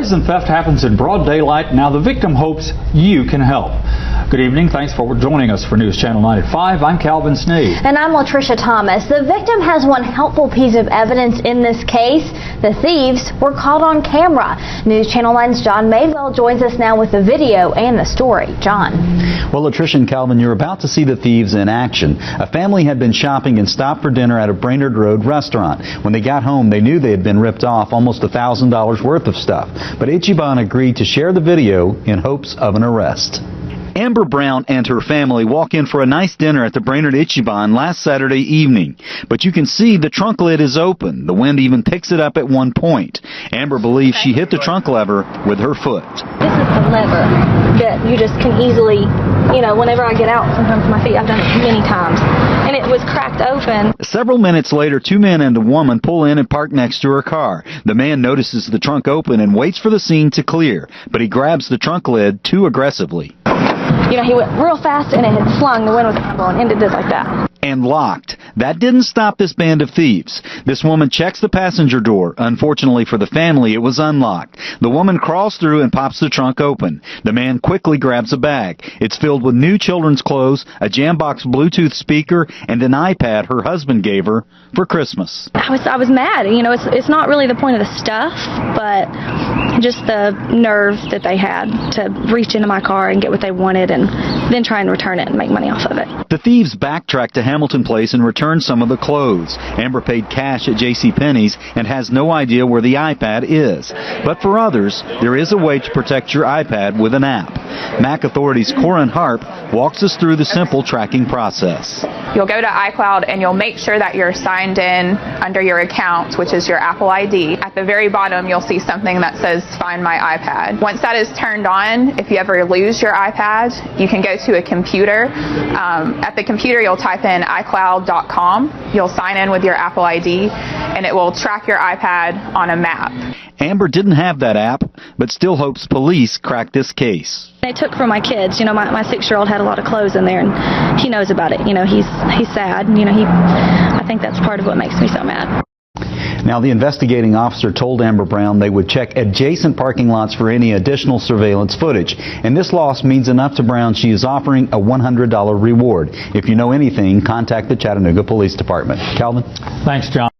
brazen theft happens in broad daylight. Now the victim hopes you can help. Good evening. Thanks for joining us for News Channel 95. I'm Calvin Sneed. And I'm Latricia Thomas. The victim has one helpful piece of evidence in this case. The thieves were caught on camera. News Channel 9's John Madewell joins us now with the video and the story. John. Well, Latricia and Calvin, you're about to see the thieves in action. A family had been shopping and stopped for dinner at a Brainerd Road restaurant. When they got home, they knew they had been ripped off almost $1,000 worth of stuff. But Ichiban agreed to share the video in hopes of an arrest. Amber Brown and her family walk in for a nice dinner at the Brainerd Ichiban last Saturday evening. But you can see the trunk lid is open. The wind even picks it up at one point. Amber believes she hit the trunk lever with her foot. This is the lever that you just can easily, whenever I get out, sometimes with my feet, I've done it many times, and it was cracked open. Several minutes later, two men and a woman pull in and park next to her car. The man notices the trunk open and waits for the scene to clear, but he grabs the trunk lid too aggressively. He went real fast and it had slung. The wind was blowing, ended just like that. And locked. That didn't stop this band of thieves. This woman checks the passenger door. Unfortunately for the family, it was unlocked. The woman crawls through and pops the trunk open. The man quickly grabs a bag. It's filled with new children's clothes, a jambox Bluetooth speaker, and an iPad her husband gave her for Christmas. I was mad. It's not really the point of the stuff, but just the nerve that they had to reach into my car and get what they wanted and then try and return it and make money off of it. The thieves backtracked to Hamilton Place and returned some of the clothes. Amber paid cash at JC Penney's and has no idea where the iPad is. But for others, there is a way to protect your iPad with an app. Mac authorities Harpe walks us through the simple tracking process. You'll go to iCloud and you'll make sure that you're signed in under your account, which is your Apple ID. At the very bottom, you'll see something that says Find My iPad. Once that is turned on, if you ever lose your iPad, you can go to a computer. At the computer, you'll type in iCloud.com. You'll sign in with your Apple ID, and it will track your iPad on a map. Amber didn't have that app, but still hopes police crack this case. They took from my kids. My 6-year-old had a lot of clothes in there, and he knows about it. He's sad. I think that's part of what makes me so mad. Now, the investigating officer told Amber Brown they would check adjacent parking lots for any additional surveillance footage. And this loss means enough to Brown. She is offering a $100 reward. If you know anything, contact the Chattanooga Police Department. Calvin? Thanks, John.